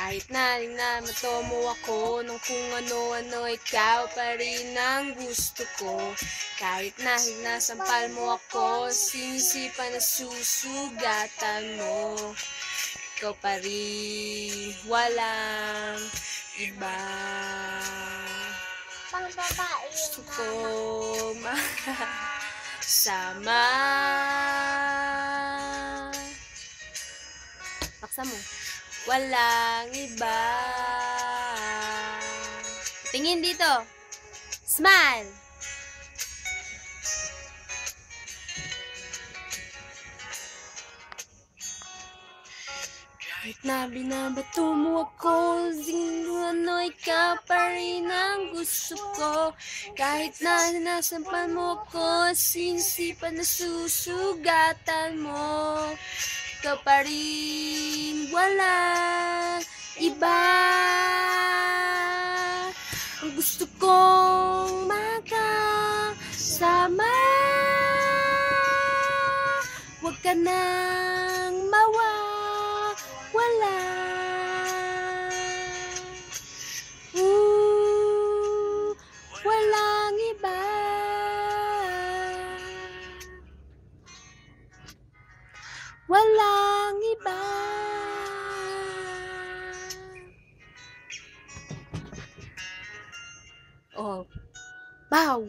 Kahit na mato mo ako nung kung ano-ano, ikaw pa rin ang gusto ko. Kahit na hinasampal mo ako, sinisipan na susugatan mo. Ikaw pa rin, walang iba. Pang babae Gusto yun, ko mama. sama. Paksa mo. Walang iba. Tingin dito. Smile. Kahit na binabato mo ako, ano, ikaw pa rin ang gusto ko. Kahit na sinasampan mo ako, sinisipan na susugatan mo. Ikaw pa rin, walang iba. Ang gusto kong makasama. Huwag ka nang mawawala. Walang iba. Walang iba. Oh, bow.